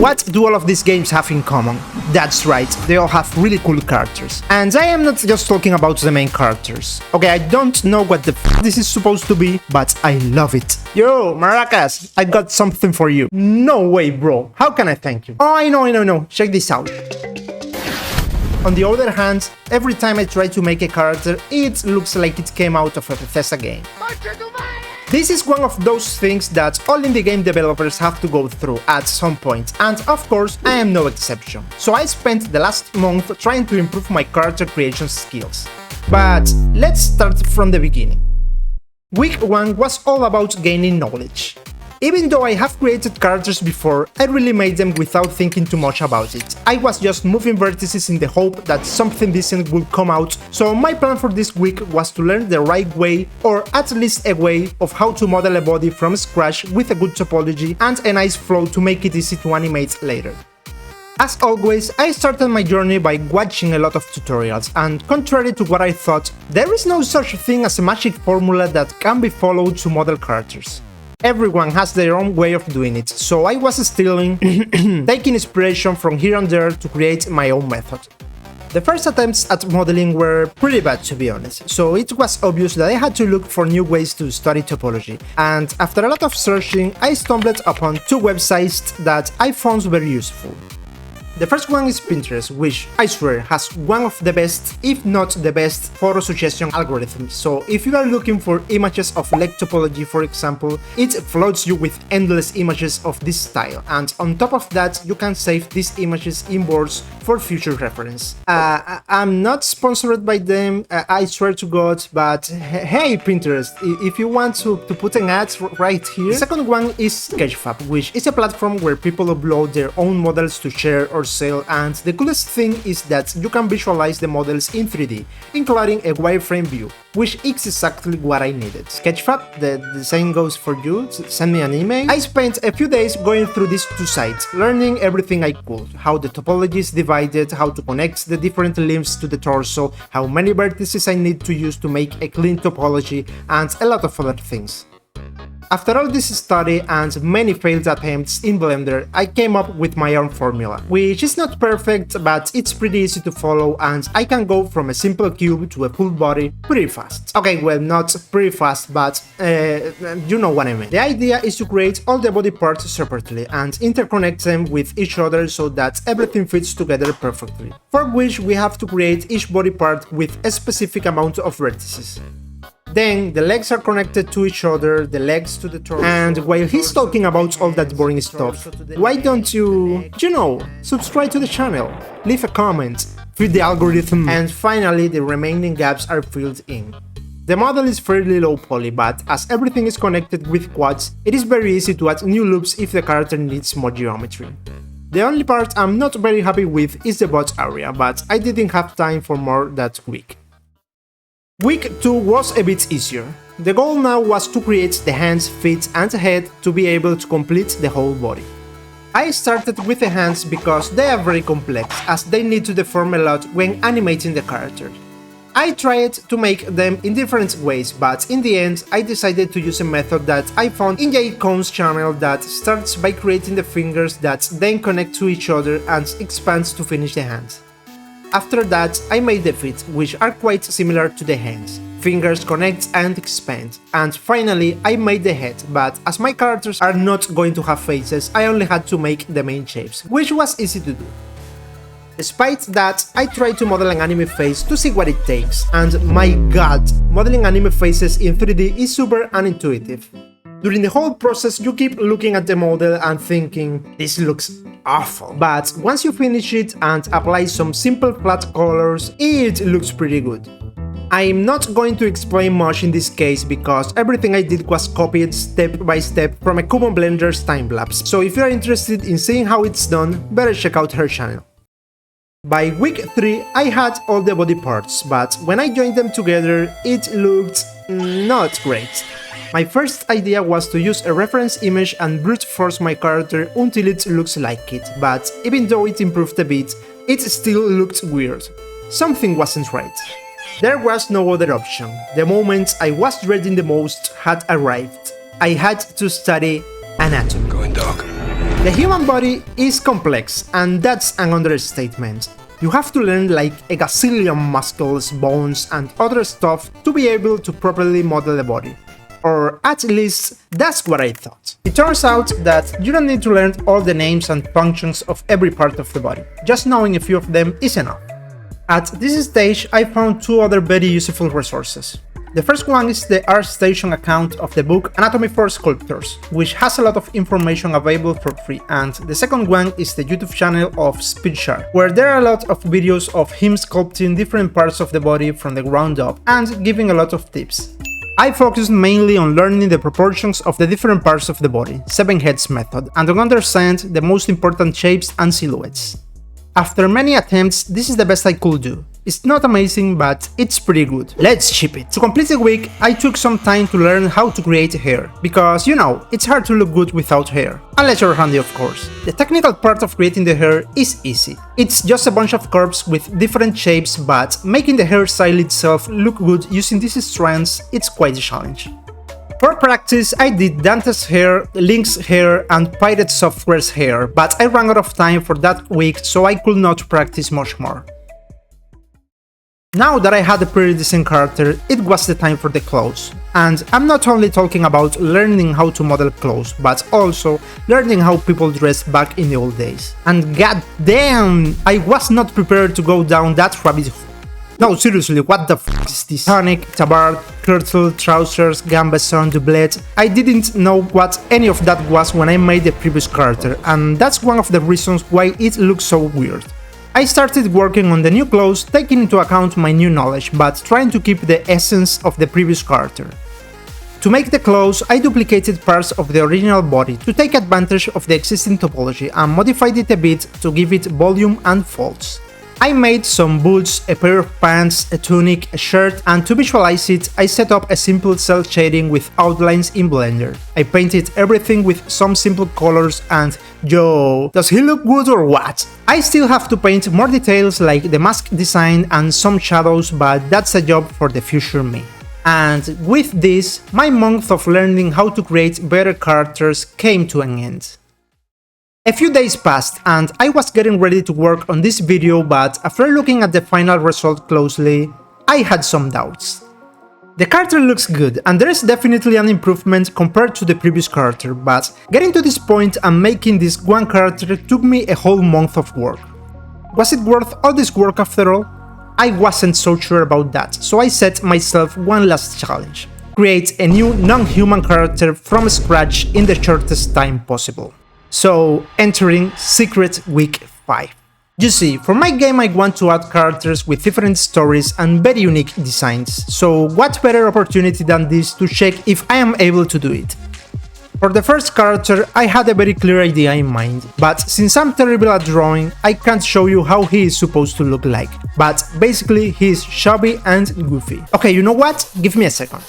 What do all of these games have in common? That's right, they all have really cool characters. And I am not just talking about the main characters. Okay, I don't know what the f this is supposed to be, but I love it. Yo, Maracas, I got something for you. No way, bro. How can I thank you? Oh, I know. Check this out. On the other hand, every time I try to make a character, it looks like it came out of a Bethesda game. This is one of those things that all indie game developers have to go through at some point, and of course I am no exception. So I spent the last month trying to improve my character creation skills. But let's start from the beginning. Week 1 was all about gaining knowledge. Even though I have created characters before, I really made them without thinking too much about it. I was just moving vertices in the hope that something decent would come out, so my plan for this week was to learn the right way, or at least a way, of how to model a body from scratch with a good topology and a nice flow to make it easy to animate later. As always, I started my journey by watching a lot of tutorials, and contrary to what I thought, there is no such thing as a magic formula that can be followed to model characters. Everyone has their own way of doing it, so I was stealing, taking inspiration from here and there to create my own method. The first attempts at modeling were pretty bad, to be honest, so it was obvious that I had to look for new ways to study topology, and after a lot of searching, I stumbled upon two websites that I found very useful. The first one is Pinterest, which, I swear, has one of the best, if not the best, photo suggestion algorithms. So if you are looking for images of leg topology, for example, it floods you with endless images of this style, and on top of that, you can save these images in boards for future reference. I'm not sponsored by them, I swear to God, but hey Pinterest, if you want to put an ad right here. The second one is Sketchfab, which is a platform where people upload their own models to share or sale, and the coolest thing is that you can visualize the models in 3D, including a wireframe view, which is exactly what I needed. Sketchfab, the same goes for you, send me an email. I spent a few days going through these two sites, learning everything I could, how the topology is divided, how to connect the different limbs to the torso, how many vertices I need to use to make a clean topology, and a lot of other things. After all this study and many failed attempts in Blender, I came up with my own formula, which is not perfect, but it's pretty easy to follow, and I can go from a simple cube to a full body pretty fast. Okay, well, not pretty fast, but you know what I mean. The idea is to create all the body parts separately and interconnect them with each other so that everything fits together perfectly, for which we have to create each body part with a specific amount of vertices. Then the legs are connected to each other, the legs to the torso. And while he's talking about all that boring stuff, why don't you subscribe to the channel, leave a comment, feed the algorithm, and finally the remaining gaps are filled in. The model is fairly low poly, but as everything is connected with quads, it is very easy to add new loops if the character needs more geometry. The only part I'm not very happy with is the butt area, but I didn't have time for more that week. Week 2 was a bit easier. The goal now was to create the hands, feet and head to be able to complete the whole body. I started with the hands because they are very complex, as they need to deform a lot when animating the character. I tried to make them in different ways, but in the end I decided to use a method that I found in 𝗦𝗢𝗔𝗣𝗧 channel that starts by creating the fingers that then connect to each other and expands to finish the hands. After that, I made the feet, which are quite similar to the hands. Fingers connect and expand. And finally, I made the head, but as my characters are not going to have faces, I only had to make the main shapes, which was easy to do. Despite that, I tried to model an anime face to see what it takes, and my god, modeling anime faces in 3D is super unintuitive. During the whole process, you keep looking at the model and thinking, this looks awful. But once you finish it and apply some simple flat colors, it looks pretty good. I'm not going to explain much in this case because everything I did was copied step by step from a common Blender's time-lapse, so if you are interested in seeing how it's done, better check out her channel. By week 3, I had all the body parts, but when I joined them together, it looked not great. My first idea was to use a reference image and brute force my character until it looks like it, but even though it improved a bit, it still looked weird. Something wasn't right. There was no other option. The moment I was dreading the most had arrived. I had to study anatomy. Going dark. The human body is complex, and that's an understatement. You have to learn like a gazillion muscles, bones, and other stuff to be able to properly model the body. Or at least, that's what I thought. It turns out that you don't need to learn all the names and functions of every part of the body. Just knowing a few of them is enough. At this stage, I found two other very useful resources. The first one is the ArtStation account of the book Anatomy for Sculptors, which has a lot of information available for free, and the second one is the YouTube channel of 𝗦𝗢𝗔𝗟𝗦, where there are a lot of videos of him sculpting different parts of the body from the ground up and giving a lot of tips. I focused mainly on learning the proportions of the different parts of the body, 7 heads method, and to understand the most important shapes and silhouettes. After many attempts, this is the best I could do. It's not amazing, but it's pretty good. Let's ship it! To complete the week, I took some time to learn how to create hair, because, you know, it's hard to look good without hair. Unless you're handy, of course. The technical part of creating the hair is easy. It's just a bunch of curves with different shapes, but making the hairstyle itself look good using these strands, it's quite a challenge. For practice, I did Dante's hair, Link's hair, and Pirate Software's hair, but I ran out of time for that week, so I could not practice much more. Now that I had a pretty decent character, it was the time for the clothes. And I'm not only talking about learning how to model clothes, but also learning how people dressed back in the old days. And goddamn, I was not prepared to go down that rabbit hole. No, seriously, what the f is this? Tunic, tabard, kirtle, trousers, gambeson, doublet. I didn't know what any of that was when I made the previous character, and that's one of the reasons why it looks so weird. I started working on the new clothes, taking into account my new knowledge, but trying to keep the essence of the previous character. To make the clothes, I duplicated parts of the original body to take advantage of the existing topology and modified it a bit to give it volume and folds. I made some boots, a pair of pants, a tunic, a shirt, and to visualize it, I set up a simple cell shading with outlines in Blender. I painted everything with some simple colors and yo, does he look good or what? I still have to paint more details like the mask design and some shadows, but that's a job for the future me. And with this, my month of learning how to create better characters came to an end. A few days passed and I was getting ready to work on this video, but after looking at the final result closely, I had some doubts. The character looks good and there is definitely an improvement compared to the previous character, but getting to this point and making this one character took me a whole month of work. Was it worth all this work after all? I wasn't so sure about that, so I set myself one last challenge. Create a new non-human character from scratch in the shortest time possible. So, entering Secret Week 5. You see, for my game I want to add characters with different stories and very unique designs, so what better opportunity than this to check if I am able to do it. For the first character I had a very clear idea in mind, but since I'm terrible at drawing, I can't show you how he is supposed to look like, but basically he is chubby and goofy. Okay, you know what? Give me a second.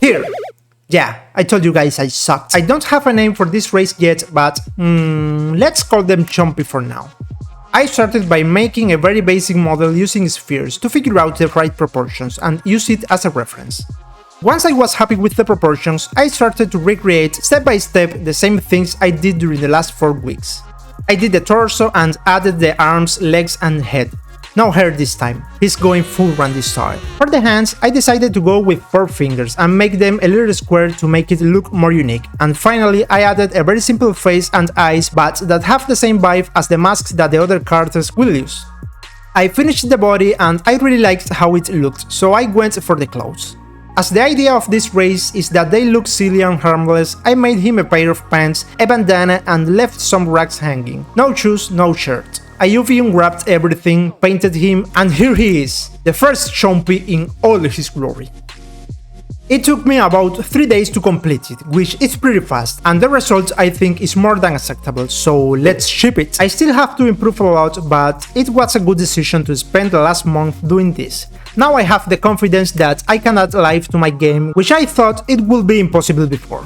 Here! Yeah, I told you guys I sucked. I don't have a name for this race yet, but let's call them Chompy for now. I started by making a very basic model using spheres to figure out the right proportions and use it as a reference. Once I was happy with the proportions, I started to recreate step by step the same things I did during the last 4 weeks. I did the torso and added the arms, legs and head. No hair this time, he's going full Randy style. For the hands, I decided to go with 4 fingers and make them a little square to make it look more unique. And finally, I added a very simple face and eyes, but that have the same vibe as the masks that the other characters will use. I finished the body and I really liked how it looked, so I went for the clothes. As the idea of this race is that they look silly and harmless, I made him a pair of pants, a bandana and left some rags hanging. No shoes, no shirt. I UV wrapped everything, painted him, and here he is, the first Chompy in all his glory. It took me about 3 days to complete it, which is pretty fast, and the result I think is more than acceptable, so let's ship it. I still have to improve a lot, but it was a good decision to spend the last month doing this. Now I have the confidence that I can add life to my game, which I thought it would be impossible before.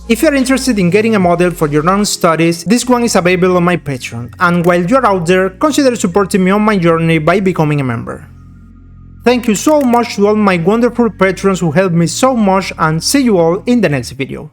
If you're interested in getting a model for your own studies, this one is available on my Patreon, and while you're out there, consider supporting me on my journey by becoming a member. Thank you so much to all my wonderful patrons who helped me so much, and see you all in the next video.